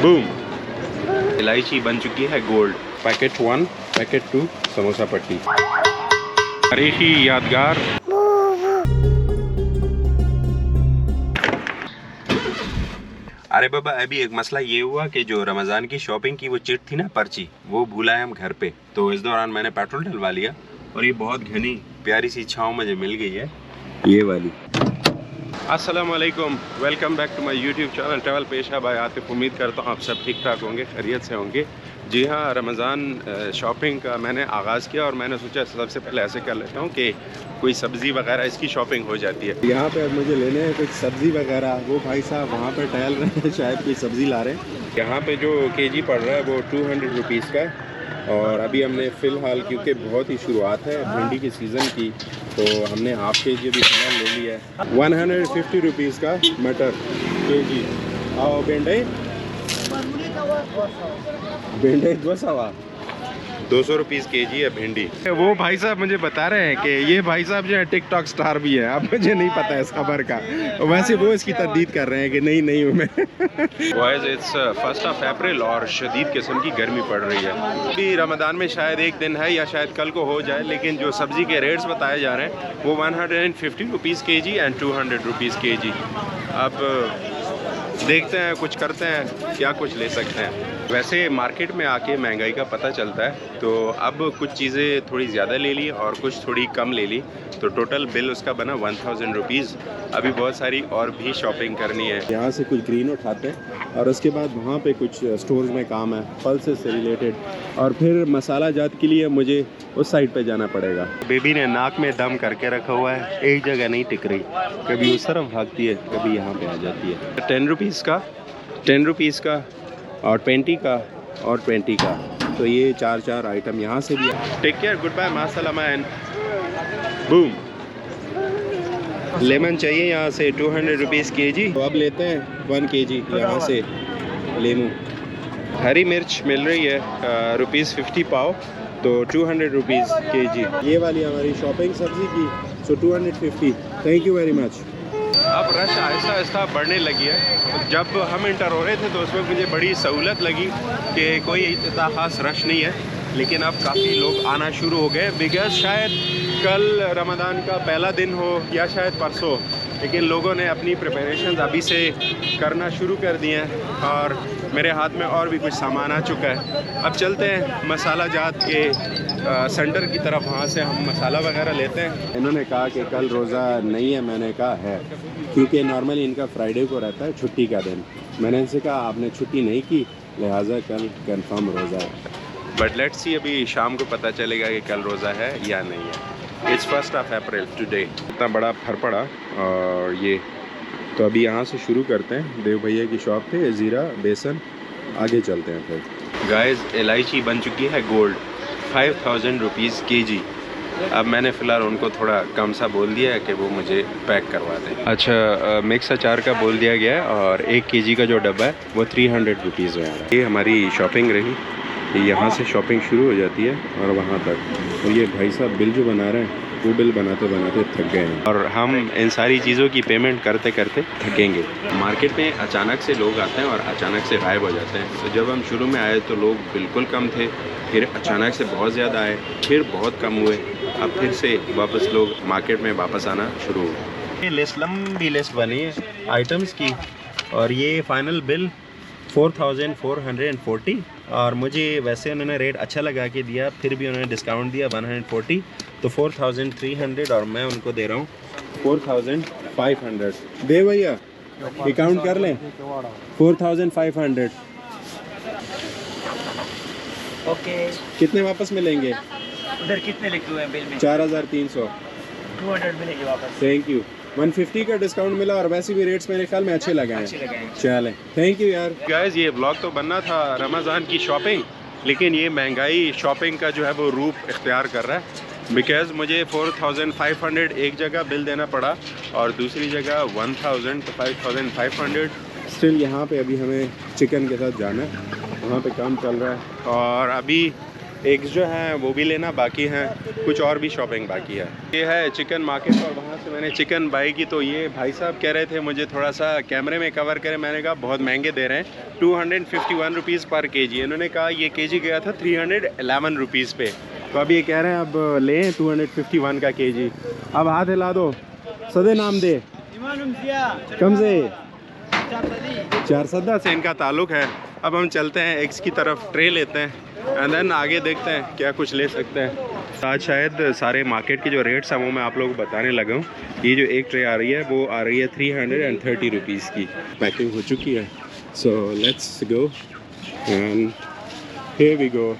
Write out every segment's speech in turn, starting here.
Boom. इलायची बन चुकी है गोल्ड। पैकेट 1, पैकेट 2 समोसा पट्टी। तारीखी यादगार। अरे बाबा, अभी एक मसला ये हुआ कि जो रमज़ान की शॉपिंग की वो चिट थी ना, पर्ची, वो भूला है हम घर पे। तो इस दौरान मैंने पेट्रोल डलवा लिया और ये बहुत घनी प्यारी सी छाँव मुझे मिल गई है, ये वाली। अस्सलाम वालेकुम, welcome back to my YouTube channel travel पेशा बाय आतिफ। उम्मीद करता हूँ आप सब ठीक ठाक होंगे, खैरियत से होंगे। जी हाँ, रमज़ान शॉपिंग का मैंने आगाज़ किया और मैंने सोचा सबसे पहले ऐसे कर लेता हूँ कि कोई सब्ज़ी वगैरह इसकी शॉपिंग हो जाती है। यहाँ पे अब मुझे लेने हैं कुछ सब्ज़ी वगैरह। वो भाई साहब वहाँ पे टहल रहे हैं, शायद कोई सब्ज़ी ला रहे हैं। यहाँ पे जो केजी पड़ रहा है वो 200 रुपीज़ का है। और अभी हमने फ़िलहाल, क्योंकि बहुत ही शुरुआत है भिंडी की सीज़न की, तो हमने हाफ केजी अभी फिलहाल ले लिया है। 150 रुपीज़ का मटर केजी। और भिंडी 200 रुपीज़ केजी है भिंडी। वो भाई साहब मुझे बता रहे हैं कि ये भाई साहब जो है टिकटॉक स्टार भी है। अब मुझे नहीं पता है इस खबर का, वैसे वो इसकी तरदीद कर रहे हैं कि नहीं हूँ मैं। बॉयज़, इट्स 1 अप्रैल और शदीद किस्म की गर्मी पड़ रही है। अभी रमज़ान में शायद एक दिन है या शायद कल को हो जाए, लेकिन जो सब्ज़ी के रेट्स बताए जा रहे हैं वो 150 rupees KG and 200 rupees KG. अब देखते हैं, कुछ करते हैं, क्या कुछ ले सकते हैं। वैसे मार्केट में आके महंगाई का पता चलता है, तो अब कुछ चीज़ें थोड़ी ज़्यादा ले ली और कुछ थोड़ी कम ले ली, तो टोटल बिल उसका बना 1000 रुपीज़। अभी बहुत सारी और भी शॉपिंग करनी है। यहाँ से कुछ ग्रीन उठाते हैं और उसके बाद वहाँ पे कुछ स्टोर्स में काम है पल्सेस से रिलेटेड, और फिर मसाला जात के लिए मुझे उस साइड पे जाना पड़ेगा। बेबी ने नाक में दम करके रखा हुआ है, एक जगह नहीं टिक रही, कभी उस तरफ भागती है, कभी यहाँ पे आ जाती है। 10 रुपीज़ का, 10 रुपीज़ का और 20 का और 20 का, तो ये 4 आइटम यहाँ से भी। टेक केयर, गुड बाय, मासलामा एंड बूम। लेमन चाहिए यहाँ से 200 रुपीज़ केजी। तो अब लेते हैं 1 केजी यहाँ से लेमू। हरी मिर्च मिल रही है ₹50 पाव, तो 200 रुपीज़ केजी। ये वाली हमारी शॉपिंग सब्ज़ी की, सो 250। Thank you very much. अब रश आहिस्ता आहिस्ता बढ़ने लगी है। जब हम इंटर हो रहे थे तो उसमें मुझे बड़ी सहूलत लगी कि कोई इतना ख़ास रश नहीं है, लेकिन अब काफ़ी लोग आना शुरू हो गए। बिकॉज़ शायद कल रमज़ान का पहला दिन हो या शायद परसों, लेकिन लोगों ने अपनी प्रिपरेशन अभी से करना शुरू कर दिए हैं और मेरे हाथ में और भी कुछ सामान आ चुका है। अब चलते हैं मसाला जात के सेंटर की तरफ, वहाँ से हम मसाला वगैरह लेते हैं। इन्होंने कहा कि कल रोज़ा नहीं है, मैंने कहा है, क्योंकि नॉर्मली इनका फ्राइडे को रहता है छुट्टी का दिन। मैंने इनसे कहा आपने छुट्टी नहीं की, लिहाजा कल कंफर्म रोज़ा है। बट लेट्स सी, अभी शाम को पता चलेगा कि कल रोज़ा है या नहीं है। It's 1 April today. इतना बड़ा फर पड़ा। और ये तो अभी यहाँ से शुरू करते हैं, देव भैया की शॉप पे ज़ीरा बेसन, आगे चलते हैं फिर। गाइस, इलायची बन चुकी है गोल्ड, 5000 रुपीज़ केजी। अब मैंने फ़िलहाल उनको थोड़ा कम सा बोल दिया है कि वो मुझे पैक करवा दें। अच्छा, मिक्स अचार का बोल दिया गया है और 1 केजी का जो डब्बा है वो 300 रुपीज़ में आ रहा है। ये हमारी शॉपिंग रही, यहाँ से शॉपिंग शुरू हो जाती है और वहाँ तक। और ये भाई साहब बिल जो बना रहे हैं वो बिल बनाते बनाते थक गए हैं, और हम इन सारी चीज़ों की पेमेंट करते करते थकेंगे। मार्केट में अचानक से लोग आते हैं और अचानक से गायब हो जाते हैं। तो जब हम शुरू में आए तो लोग बिल्कुल कम थे, फिर अचानक से बहुत ज़्यादा आए, फिर बहुत कम हुए, अब फिर से वापस लोग मार्केट में वापस आना शुरू हो गए। ये लिस्ट, लंबी लिस्ट बनी है आइटम्स की, और ये फाइनल बिल 4440। और मुझे वैसे उन्होंने रेट अच्छा लगा के दिया, फिर भी उन्होंने डिस्काउंट दिया 140, तो 4300, और मैं उनको दे रहा हूँ 4500। दे भैया, डिस्काउंट कर लें 4500। ओके, कितने वापस मिलेंगे? उधर कितने लिखे हुए हैं बिल में? 4300। 200 मिलेगी वापस। Thank you. 150 का डिस्काउंट मिला, और वैसे भी रेट्स मेरे ख्याल में अच्छे लगे हैं। चलें, थैंक यू यार। गाइस, ये व्लॉग तो बनना था रमज़ान की शॉपिंग, लेकिन ये महंगाई शॉपिंग का जो है वो रूप इख्तियार कर रहा है। बिकॉज़ मुझे 4500 एक जगह बिल देना पड़ा और दूसरी जगह 1000, तो 5500। स्टिल यहाँ पे अभी हमें चिकन के साथ जाना है, वहाँ पे काम चल रहा है। और अभी एग्स जो हैं वो भी लेना बाकी हैं, कुछ और भी शॉपिंग बाकी है। ये है चिकन मार्केट और वहाँ से मैंने चिकन बाई की। तो ये भाई साहब कह रहे थे मुझे थोड़ा सा कैमरे में कवर करें, मैंने कहा बहुत महंगे दे रहे हैं, 251 रुपीज़ पर केजी। इन्होंने कहा ये केजी गया था 311 रुपीज़ पे। तो अब ये कह रहे हैं अब लें 251 का केजी। अब हाथ हिला दो, सदे नाम दे, कम से 4 से इनका ताल्लुक़ है। अब हम चलते हैं एग्स की तरफ, ट्रे लेते हैं एंड देन आगे देखते हैं क्या कुछ ले सकते हैं। आज शायद सारे मार्केट के जो रेट्स हैं वो मैं आप लोगों को बताने लगा हूँ। ये जो एक ट्रे आ रही है वो आ रही है 330 रुपीज़ की। पैकिंग हो चुकी है, so let's go and here we go.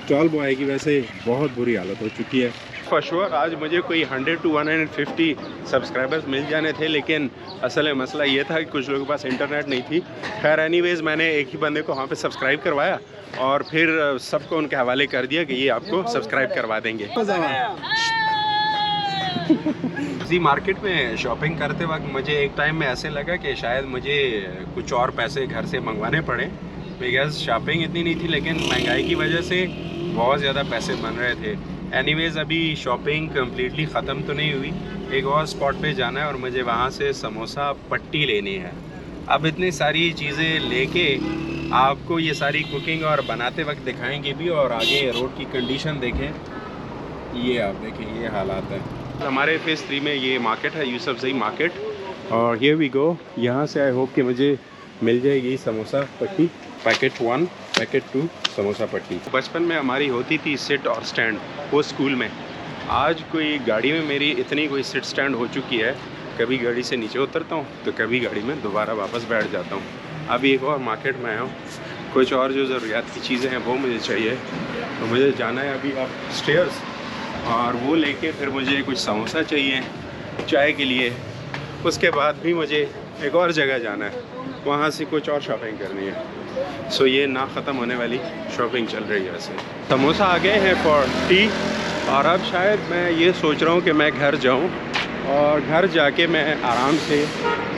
Tall boy की वैसे बहुत बुरी हालत हो चुकी है। फॉर श्योर आज मुझे कोई 100 to 150 सब्सक्राइबर्स मिल जाने थे, लेकिन असल में मसला ये था कि कुछ लोगों के पास इंटरनेट नहीं थी। खैर एनीवेज़ मैंने एक ही बंदे को वहाँ पे सब्सक्राइब करवाया और फिर सबको उनके हवाले कर दिया कि ये आपको सब्सक्राइब करवा देंगे। इसी मार्केट में शॉपिंग करते वक्त मुझे एक टाइम में ऐसे लगा कि शायद मुझे कुछ और पैसे घर से मंगवाने पड़े, बिकॉज शॉपिंग इतनी नहीं थी, लेकिन महंगाई की वजह से बहुत ज़्यादा पैसे बन रहे थे। एनीवेज़ अभी शॉपिंग कम्प्लीटली ख़त्म तो नहीं हुई, एक और स्पॉट पे जाना है और मुझे वहाँ से समोसा पट्टी लेनी है। अब इतनी सारी चीज़ें लेके आपको ये सारी कुकिंग और बनाते वक्त दिखाएंगे भी, और आगे रोड की कंडीशन देखें, ये आप देखें ये हालात है। हमारे फेज़ 3 में ये मार्केट है, यूसुफजई मार्केट, और हियर वी गो। यहाँ से आई होप कि मुझे मिल जाएगी समोसा पट्टी, पैकेट 1 पैकेट 2 समोसा पट्टी। बचपन में हमारी होती थी सिट और स्टैंड, वो स्कूल में। आज कोई गाड़ी में मेरी इतनी कोई सिट स्टैंड हो चुकी है, कभी गाड़ी से नीचे उतरता हूँ तो कभी गाड़ी में दोबारा वापस बैठ जाता हूँ। अभी एक और मार्केट में आया हूँ, कुछ और जो ज़रूरियात की चीज़ें हैं वो मुझे चाहिए, तो मुझे जाना है अभी अप स्टेयर्स, और वो लेके फिर मुझे कुछ समोसा चाहिए चाय के लिए। उसके बाद भी मुझे एक और जगह जाना है, वहाँ से कुछ और शॉपिंग करनी है। सो ये ना ख़त्म होने वाली शॉपिंग चल रही है। वैसे समोसा आ गए हैं फॉर टी, और अब शायद मैं ये सोच रहा हूँ कि मैं घर जाऊँ और घर जाके मैं आराम से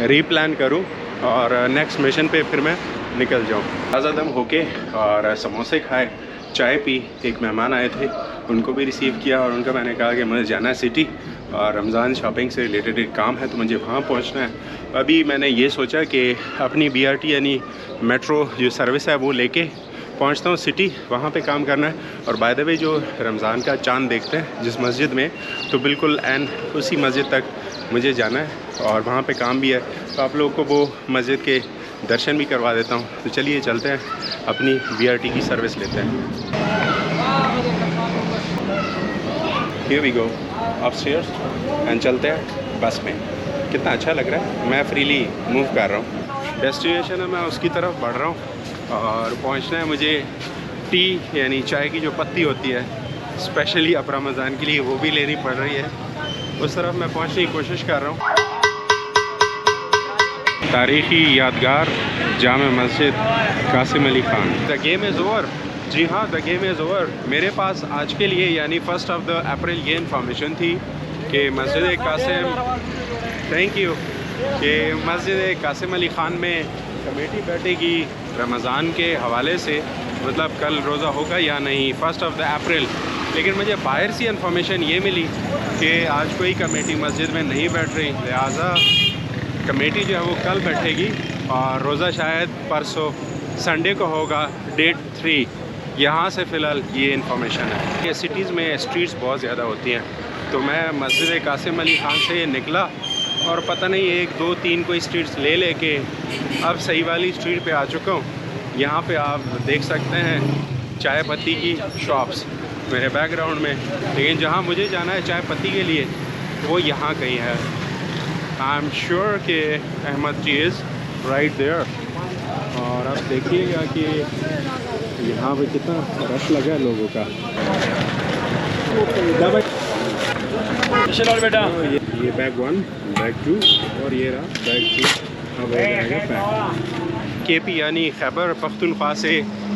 रीप्लान करूँ और नेक्स्ट मिशन पे फिर मैं निकल जाऊँ। ताज़ा दम होके और समोसे खाए, चाय पी। एक मेहमान आए थे, उनको भी रिसीव किया और उनका मैंने कहा कि मुझे जाना है सिटी और रमज़ान शॉपिंग से रिलेटेड एक काम है, तो मुझे वहाँ पहुँचना है। अभी मैंने ये सोचा कि अपनी BRT यानी मेट्रो जो सर्विस है वो लेके पहुँचता हूँ सिटी, वहाँ पे काम करना है। और बाय द वे जो रमज़ान का चाँद देखते हैं जिस मस्जिद में, तो बिल्कुल एन उसी मस्जिद तक मुझे जाना है और वहाँ पे काम भी है, तो आप लोगों को वो मस्जिद के दर्शन भी करवा देता हूँ। तो चलिए चलते हैं, अपनी BRT की सर्विस लेते हैं। Here we go upstairs and चलते हैं बस में। कितना अच्छा लग रहा है, मैं फ्रीली मूव कर रहा हूँ। डेस्टिनेशन है, मैं उसकी तरफ बढ़ रहा हूँ और पहुँचना है मुझे टी यानी चाय की जो पत्ती होती है, स्पेशली अब रमज़ान के लिए वो भी लेनी पड़ रही है। उस तरफ मैं पहुँचने की कोशिश कर रहा हूँ। तारीख़ी यादगार Jama Masjid Qasim Ali Khan. The game is over. जी हाँ, द गेम इज़ ओवर। मेरे पास आज के लिए यानी 1 अप्रैल ये इन्फॉर्मेशन थी कि मस्जिद कासिम, थैंक यू, कि मस्जिद कासिम अली ख़ान में कमेटी बैठेगी रमज़ान के हवाले से, मतलब कल रोज़ा होगा या नहीं, 1 अप्रैल। लेकिन मुझे बाहर से इन्फॉर्मेशन ये मिली कि आज कोई कमेटी मस्जिद में नहीं बैठ रही, लिहाजा कमेटी जो है वो कल बैठेगी और रोज़ा शायद परसों संडे को होगा, डेट 3। यहाँ से फ़िलहाल ये इन्फॉर्मेशन है। ये सिटीज़ में स्ट्रीट्स बहुत ज़्यादा होती हैं, तो मैं मस्जिद कासिम अली ख़ान से निकला और पता नहीं 1 2 3 कोई स्ट्रीट्स लेके अब सही वाली स्ट्रीट पे आ चुका हूँ। यहाँ पे आप देख सकते हैं चाय पत्ती की शॉप्स मेरे बैकग्राउंड में, लेकिन जहाँ मुझे जाना है चाय पत्ती के लिए वो यहाँ कहीं है। आई एम श्योर कि अहमद चीज़ राइट देयर। और अब देखिएगा कि यहाँ पे कितना रश लगा है लोगों का। बेटा ये बैग 1, बैग 2 और ये रहा बैग 2। अब हो जाएगा पैक। KP यानी खैबर पख्तूनख्वा से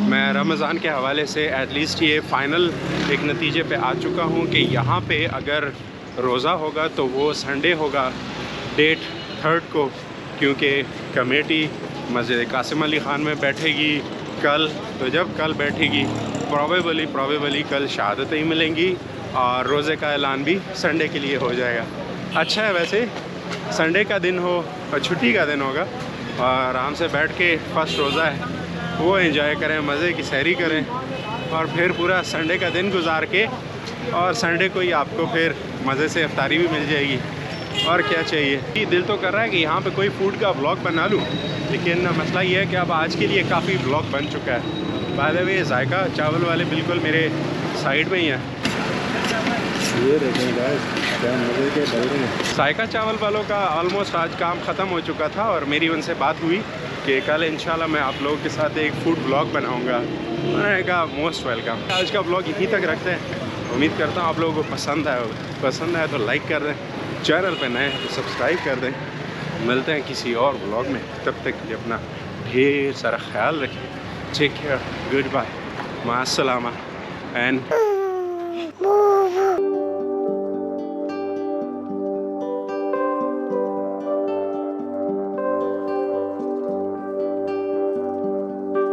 मैं रमज़ान के हवाले से एटलीस्ट ये फ़ाइनल एक नतीजे पे आ चुका हूँ कि यहाँ पे अगर रोज़ा होगा तो वो संडे होगा, डेट 3 को, क्योंकि कमेटी मस्जिद कासिम अली ख़ान में बैठेगी कल। तो जब कल बैठेगी प्रॉबेबली कल शहादतें ही मिलेंगी और रोज़े का ऐलान भी संडे के लिए हो जाएगा। अच्छा है वैसे, संडे का दिन हो और छुट्टी का दिन होगा और आराम से बैठ के फर्स्ट रोज़ा है वो एंजॉय करें, मज़े की सहरी करें और फिर पूरा संडे का दिन गुजार के और संडे को ही आपको फिर मज़े से इफ्तारी भी मिल जाएगी। और क्या चाहिए। दिल तो कर रहा है कि यहाँ पे कोई फूड का ब्लॉग बना लूँ, लेकिन मसला ये है कि अब आज के लिए काफ़ी ब्लॉग बन चुका है। बाय द वे जायका चावल वाले बिल्कुल मेरे साइड में ही है, ये देखें गाइस क्या मज़े के बल रहे हैं। जायका चावल वालों का ऑलमोस्ट आज काम ख़त्म हो चुका था और मेरी उनसे बात हुई कि कल इंशाल्लाह मैं आप लोगों के साथ एक फूड ब्लॉग बनाऊँगा। उन्होंने कहा मोस्ट वेलकम। आज का ब्लॉग यहीं तक रखते हैं, उम्मीद करता हूँ आप लोगों को पसंद आए तो लाइक कर दें, चैनल पे नए हैं तो सब्सक्राइब कर दें। मिलते हैं किसी और ब्लॉग में, तब तक के लिए अपना ढेर सारा ख्याल रखें। टेक केयर, गुड बाय, मास्सलामा एंड